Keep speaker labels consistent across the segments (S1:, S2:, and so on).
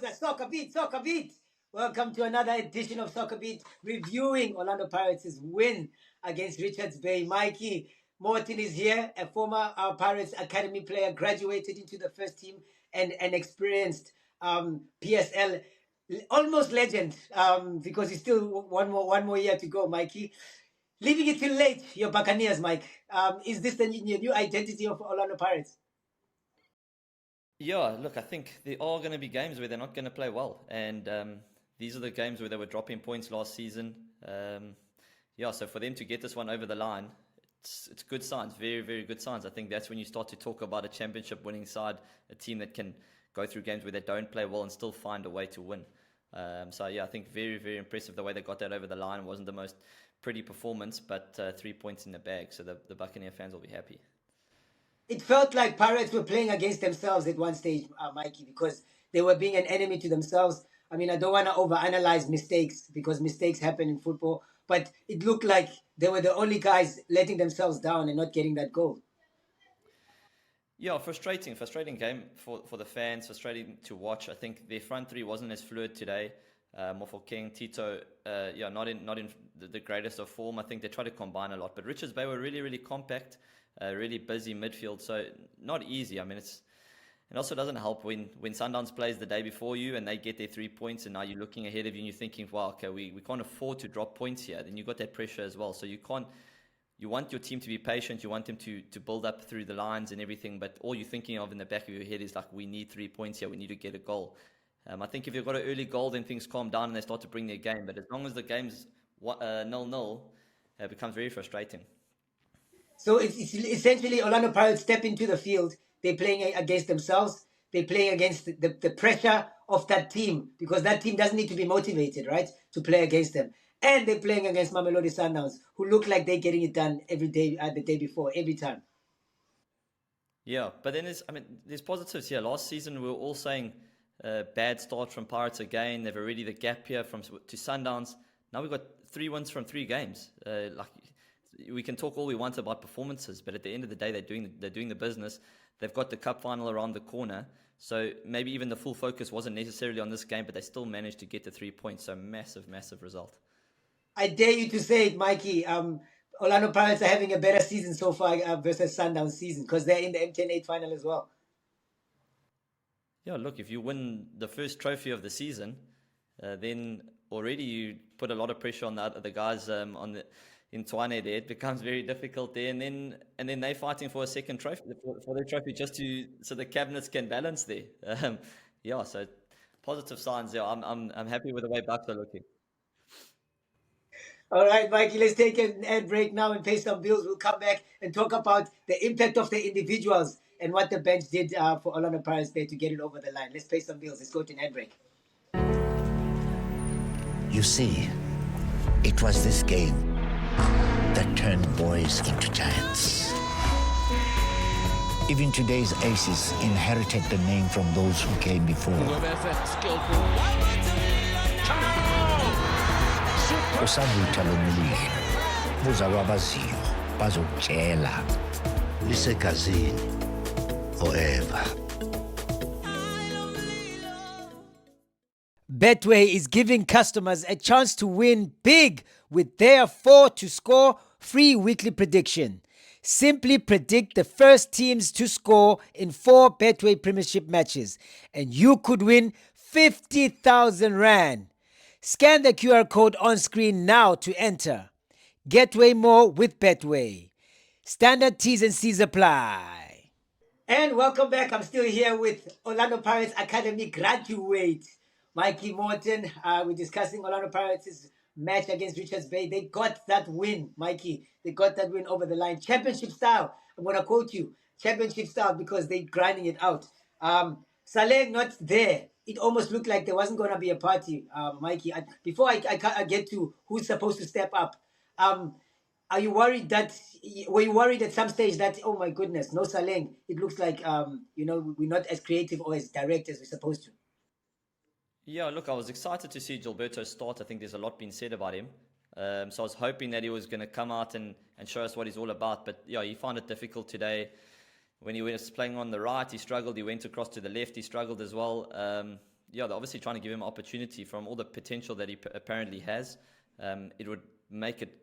S1: was the SoccerBeat, SoccerBeat. Welcome to another edition of SoccerBeat, reviewing Orlando Pirates' win against Richards Bay. Mikey Morton is here, a former Pirates Academy player, graduated into the first team, and an experienced PSL almost legend, because he's still one more year to go, Mikey. Leaving it till late, your Buccaneers, Mike. Is this the new identity of Orlando Pirates?
S2: Yeah, look, I think there are going to be games where they're not going to play well. And these are the games where they were dropping points last season. So for them to get this one over the line, it's good signs, very, very good signs. I think that's when you start to talk about a championship winning side, a team that can go through games where they don't play well and still find a way to win. I think very, very impressive the way they got that over the line. It wasn't the most pretty performance, but 3 points in the bag. So the Buccaneer fans will be happy.
S1: It felt like Pirates were playing against themselves at one stage, Mikey, because they were being an enemy to themselves. I mean, I don't want to overanalyze mistakes because mistakes happen in football, but it looked like they were the only guys letting themselves down and not getting that goal.
S2: Yeah, frustrating game for the fans, frustrating to watch. I think their front three wasn't as fluid today. Mofo King, Tito, not in the greatest of form. I think they tried to combine a lot, but Richards Bay were really, really compact. Really busy midfield, so not easy. I mean, it also doesn't help when Sundowns plays the day before you and they get their 3 points, and now you're looking ahead of you and you're thinking, wow, okay, we can't afford to drop points here. Then you've got that pressure as well. So you want your team to be patient, you want them to build up through the lines and everything, but all you're thinking of in the back of your head is like, we need 3 points here, we need to get a goal. I think if you've got an early goal, then things calm down and they start to bring their game. But as long as the game's 0-0, it becomes very frustrating.
S1: So it's essentially Orlando Pirates step into the field. They're playing against themselves. They're playing against the pressure of that team, because that team doesn't need to be motivated, right, to play against them. And they're playing against Mamelodi Sundowns, who look like they're getting it done every day, the day before, every time.
S2: Yeah, but then there's positives here. Last season, we were all saying bad start from Pirates again. They've already the gap here to Sundowns. Now we've got 3 wins from 3 games. We can talk all we want about performances, but at the end of the day, they're doing the business. They've got the cup final around the corner, so maybe even the full focus wasn't necessarily on this game, but they still managed to get the 3 points. So massive, massive result.
S1: I dare you to say it, Mikey. Orlando Pirates are having a better season so far versus Sundowns season, because they're in the MTN8 Final as well.
S2: Yeah, look, if you win the first trophy of the season, then already you put a lot of pressure on the guys in Tshwane there. It becomes very difficult there, and then they're fighting for a second trophy, for their trophy, just so the cabinets can balance there. So positive signs there. I'm happy with the way Bucks are looking.
S1: All right, Mikey, let's take an ad break now and pay some bills. We'll come back and talk about the impact of the individuals and what the bench did for Orlando Pirates there to get it over the line. Let's pay some bills. Let's go to an ad break.
S3: You see, it was this game that turned boys into giants. Even today's aces inherited the name from those who came before. Usabutha lomlilo, buzalwa abaziyo, bazokutshela, lisegazini forever.
S1: Betway is giving customers a chance to win big with their 4 to score free weekly prediction. Simply predict the first teams to score in 4 Betway Premiership matches, and you could win 50,000 Rand. Scan the QR code on screen now to enter. Get way more with Betway. Standard T's and C's apply. And welcome back. I'm still here with Orlando Pirates Academy graduate Mikey Morton. We're discussing Orlando Pirates' match against Richards Bay. They got that win, Mikey. They got that win over the line. Championship style. I'm going to quote you. Championship style, because they're grinding it out. Saleh not there. It almost looked like there wasn't going to be a party, Mikey. Before I get to who's supposed to step up, were you worried at some stage that, oh my goodness, no Saleh? It looks like, we're not as creative or as direct as we're supposed to.
S2: Yeah, look, I was excited to see Gilberto start. I think there's a lot being said about him. So I was hoping that he was going to come out and show us what he's all about. But yeah, he found it difficult today. When he was playing on the right, he struggled. He went across to the left, he struggled as well. they're obviously trying to give him opportunity from all the potential that he apparently has. It would make it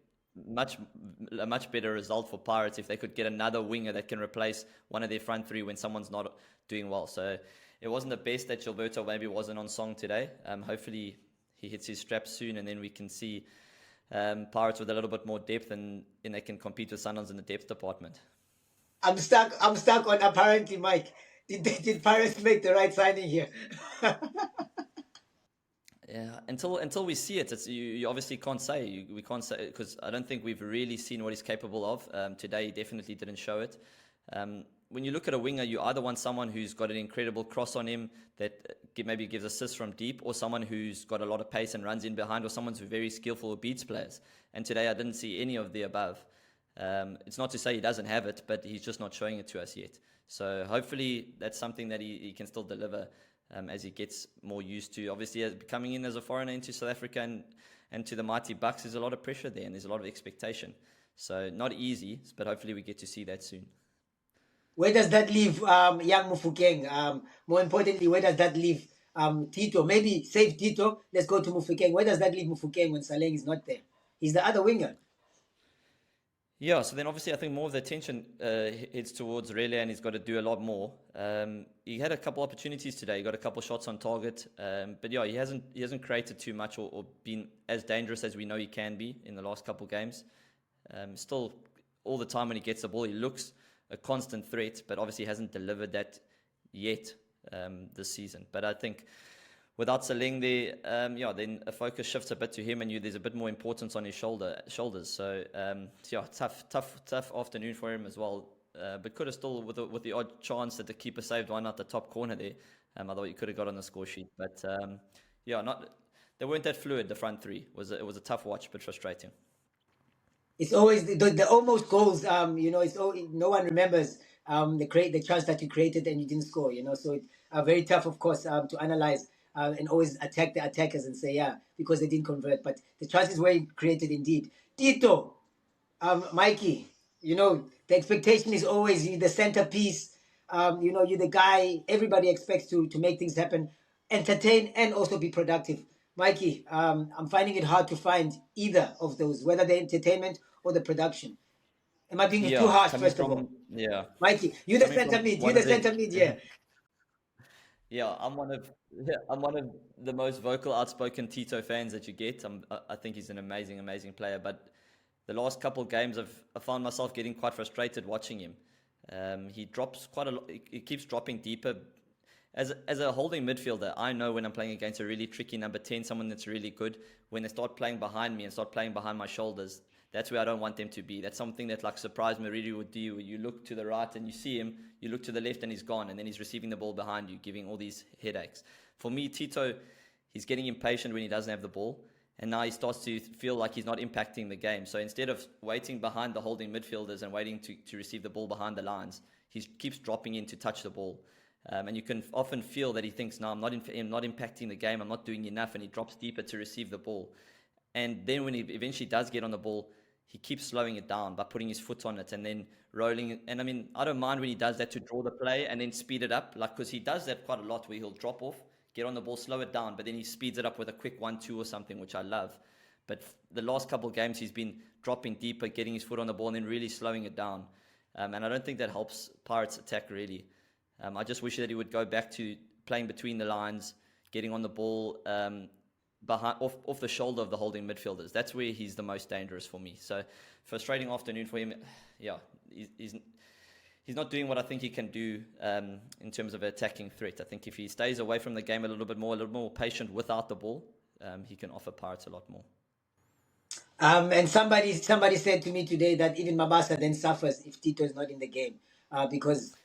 S2: a much better result for Pirates if they could get another winger that can replace one of their front three when someone's not doing well. So it wasn't the best that Gilberto maybe wasn't on song today. Hopefully he hits his straps soon, and then we can see Pirates with a little bit more depth, and they can compete with Sundowns in the depth department.
S1: I'm stuck on apparently, Mike. Did Pirates make the right signing here?
S2: Yeah, until we see it, you obviously can't say. We can't say, because I don't think we've really seen what he's capable of. Today, he definitely didn't show it. When you look at a winger, you either want someone who's got an incredible cross on him that maybe gives assists from deep, or someone who's got a lot of pace and runs in behind, or someone who's very skillful who beats players. And today, I didn't see any of the above. It's not to say he doesn't have it, but he's just not showing it to us yet. So hopefully that's something that he can still deliver as he gets more used to. Obviously, coming in as a foreigner into South Africa and to the mighty Bucks, there's a lot of pressure there and there's a lot of expectation. So not easy, but hopefully we get to see that soon.
S1: Where does that leave young Mufokeng? More importantly, where does that leave Tito? Maybe save Tito. Let's go to Mufokeng. Where does that leave Mufokeng when Saleng is not there? He's the other winger.
S2: Yeah, so then obviously I think more of the attention heads towards Rele, and he's got to do a lot more. He had a couple opportunities today. He got a couple shots on target, but yeah, he hasn't created too much or been as dangerous as we know he can be in the last couple games. Still, all the time when he gets the ball, he looks a constant threat, but obviously hasn't delivered that yet this season. But I think without Saleng there, then a focus shifts a bit to him, and there's a bit more importance on his shoulders. So tough afternoon for him as well. But could have still, with the odd chance that the keeper saved one at the top corner there. I thought he could have got on the score sheet, but they weren't that fluid. The front three it was a tough watch, but frustrating.
S1: It's always the almost goals. No one remembers the chance that you created and you didn't score. So it's very tough, of course, to analyze. And always attack the attackers and say, because they didn't convert. But the chances were created indeed. Tito, Mikey, the expectation is always you're the centerpiece. You're the guy everybody expects to make things happen, entertain, and also be productive. Mikey, I'm finding it hard to find either of those, whether the entertainment or the production. Am I being too harsh, first of all?
S2: Yeah.
S1: Mikey, you're the center mid, yeah.
S2: Yeah, I'm one of the most vocal, outspoken Tito fans that you get. I think he's an amazing, amazing player. But the last couple of games, I found myself getting quite frustrated watching him. He drops quite a lot. He keeps dropping deeper. As a holding midfielder, I know when I'm playing against a really tricky number 10, someone that's really good, when they start playing behind me and start playing behind my shoulders, that's where I don't want them to be. That's something that like Surprise Maridi would do, where you look to the right and you see him, you look to the left and he's gone, and then he's receiving the ball behind you, giving all these headaches. For me, Tito, he's getting impatient when he doesn't have the ball, and now he starts to feel like he's not impacting the game. So instead of waiting behind the holding midfielders and waiting to receive the ball behind the lines, he keeps dropping in to touch the ball. And you can often feel that he thinks, no, I'm not impacting the game, I'm not doing enough, and he drops deeper to receive the ball. And then when he eventually does get on the ball, he keeps slowing it down by putting his foot on it and then rolling. And I mean, I don't mind when he does that to draw the play and then speed it up, because he does that quite a lot, where he'll drop off, get on the ball, slow it down, but then he speeds it up with a quick 1-2 or something, which I love. But the last couple of games, he's been dropping deeper, getting his foot on the ball, and then really slowing it down. And I don't think that helps Pirates' attack, really. I just wish that he would go back to playing between the lines, getting on the ball off the shoulder of the holding midfielders. That's where he's the most dangerous for me. So frustrating afternoon for him. Yeah, he's not doing what I think he can do in terms of attacking threat. I think if he stays away from the game a little more patient without the ball, he can offer Pirates a lot more.
S1: And somebody said to me today that even Mabasa then suffers if Tito is not in the game, because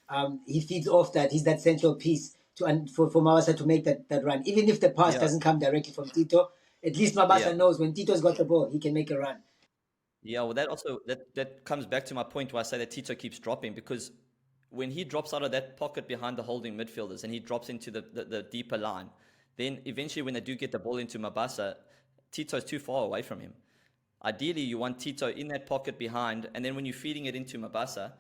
S1: he feeds off that. He's that central piece for Mabasa to make that run. Even if the pass doesn't come directly from Tito, at least Mabasa knows when Tito's got the ball, he can make a run.
S2: Yeah, well, that comes back to my point where I say that Tito keeps dropping, because when he drops out of that pocket behind the holding midfielders and he drops into the deeper line, then eventually when they do get the ball into Mabasa, Tito's too far away from him. Ideally, you want Tito in that pocket behind, and then when you're feeding it into Mabasa,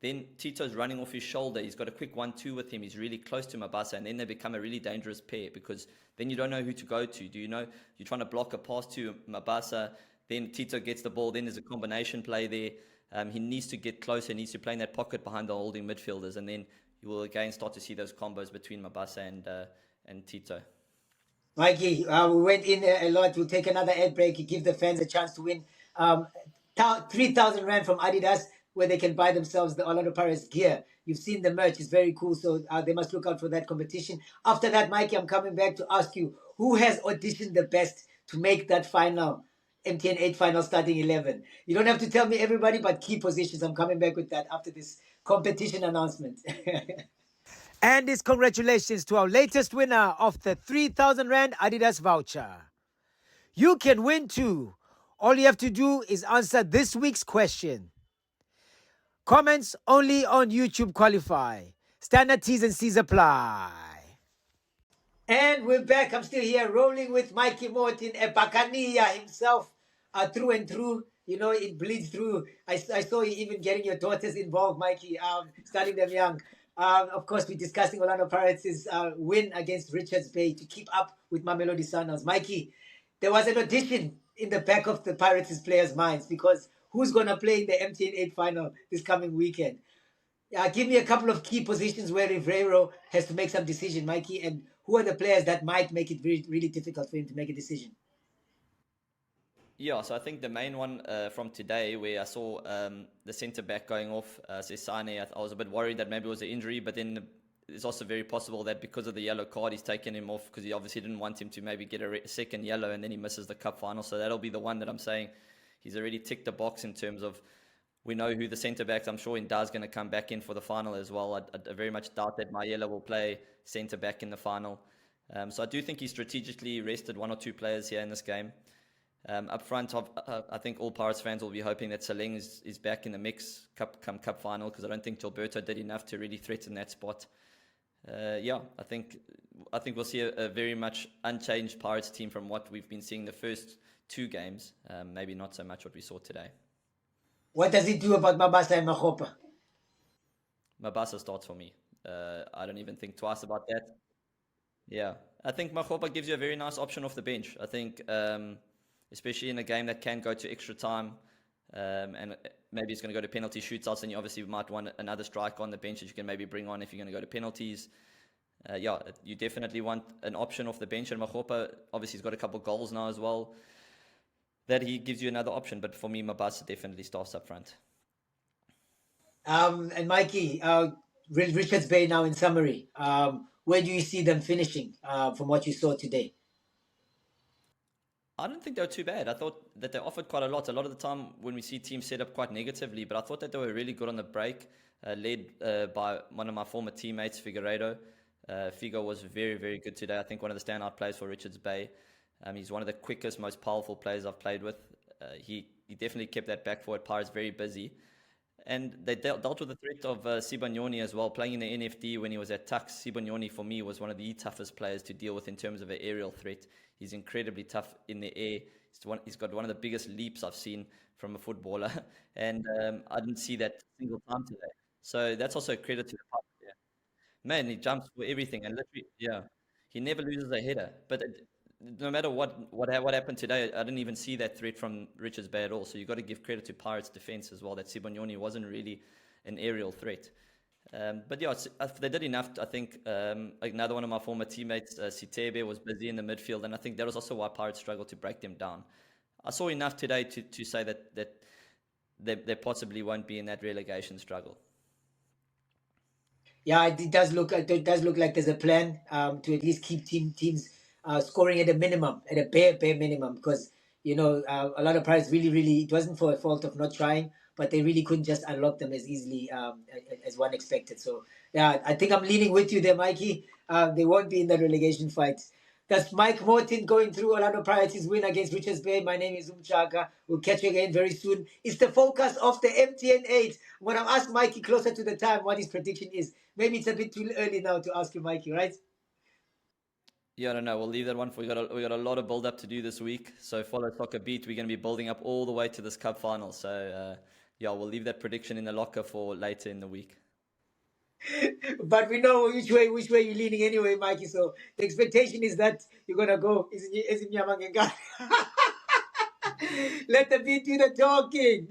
S2: then Tito's running off his shoulder. He's got a quick 1-2 with him. He's really close to Mabasa, and then they become a really dangerous pair because then you don't know who to go to. Do you know you're trying to block a pass to Mabasa, then Tito gets the ball, then there's a combination play there. He needs to get closer, he needs to play in that pocket behind the holding midfielders, and then you will again start to see those combos between Mabasa and Tito.
S1: Mikey, we went in a lot. We'll take another ad break. You give the fans a chance to win 3,000 Rand from Adidas, where they can buy themselves the Orlando Pirates gear. You've seen the merch. It's very cool. So they must look out for that competition. After that, Mikey, I'm coming back to ask you, who has auditioned the best to make that final, MTN8 Final starting 11? You don't have to tell me everybody, but key positions. I'm coming back with that after this competition announcement. And it's congratulations to our latest winner of the 3,000 Rand Adidas voucher. You can win too. All you have to do is answer this week's question. Comments only on YouTube qualify. Standard T's and C's apply. And we're back. I'm still here rolling with Mikey Morton, a Buccaneer himself, through and through. You know, it bleeds through. I saw you even getting your daughters involved, Mikey, starting them young. Of course, we're discussing Orlando Pirates' win against Richards Bay to keep up with Mamelodi Sundowns. Mikey, there was an audition in the back of the Pirates' players' minds because who's going to play in the MTN8 Final this coming weekend? Give me a couple of key positions where Riviero has to make some decision, Mikey, and who are the players that might make it really, really difficult for him to make a decision?
S2: Yeah, so I think the main one from today, where I saw the centre back going off, Sesane, I was a bit worried that maybe it was an injury, but then it's also very possible that because of the yellow card, he's taken him off because he obviously didn't want him to maybe get a second yellow, and then he misses the cup final. So that'll be the one that I'm saying he's already ticked the box in terms of we know who the centre backs. I'm sure Inda's going to come back in for the final as well. I very much doubt that Mayela will play centre back in the final. So I do think he strategically rested one or two players here in this game. Up front, I think all Pirates fans will be hoping that Saleng is back in the mix come cup final, because I don't think Gilberto did enough to really threaten that spot. I think we'll see a very much unchanged Pirates team from what we've been seeing the first two games. Maybe not so much what we saw today.
S1: What does it do about Mabasa and Makgopa?
S2: Mabasa starts for me. I don't even think twice about that. Yeah, I think Makgopa gives you a very nice option off the bench. I think, especially in a game that can go to extra time, and maybe it's going to go to penalty shootouts, and you obviously might want another striker on the bench that you can maybe bring on if you're going to go to penalties. You definitely want an option off the bench, and Makgopa obviously has got a couple of goals now as well, that he gives you another option. But for me, Mabasa definitely starts up front.
S1: And Mikey, Richards Bay now in summary, where do you see them finishing from what you saw today?
S2: I don't think they were too bad. I thought that they offered quite a lot. A lot of the time when we see teams set up quite negatively, but I thought that they were really good on the break, led by one of my former teammates, Figueiredo. Figo was very, very good today. I think one of the standout players for Richards Bay. He's one of the quickest, most powerful players I've played with. He definitely kept that back forward Pirates very busy. And they dealt with the threat of Sibanyoni as well, playing in the NFD when he was at Tuks. Sibanyoni, for me, was one of the toughest players to deal with in terms of an aerial threat. He's incredibly tough in the air. He's got one of the biggest leaps I've seen from a footballer. And I didn't see that single time today. So that's also a credit to the Pirates. Yeah. Man, he jumps for everything. And literally, he never loses a header. But no matter what happened today, I didn't even see that threat from Richards Bay at all. So you've got to give credit to Pirates' defense as well, that Sibanyoni wasn't really an aerial threat. But they did enough. I think another one of my former teammates, Sitebe, was busy in the midfield, and I think that was also why Pirates struggled to break them down. I saw enough today to say that they possibly won't be in that relegation struggle. Yeah,
S1: it does look like there's a plan to at least keep teams scoring at a minimum, at a bare minimum, because a lot of Pirates really, it wasn't for a fault of not trying, but they really couldn't just unlock them as easily as one expected. So yeah, I think I'm leaning with you there, Mikey. They won't be in the relegation fight. That's Mike Morton going through Orlando Pirates' win against Richards Bay. My name is Umjaka. We'll catch you again very soon. It's the focus of the MTN8. When I ask Mikey closer to the time what his prediction is, maybe it's a bit too early now to ask you, Mikey, right?
S2: Yeah, I don't know. We'll leave that one. We got a lot of build up to do this week. So follow SoccerBeat. We're going to be building up all the way to this cup final. So yeah, we'll leave that prediction in the locker for later in the week.
S1: But we know which way you're leaning anyway, Mikey. So the expectation is that you're gonna go. Let the beat do the talking.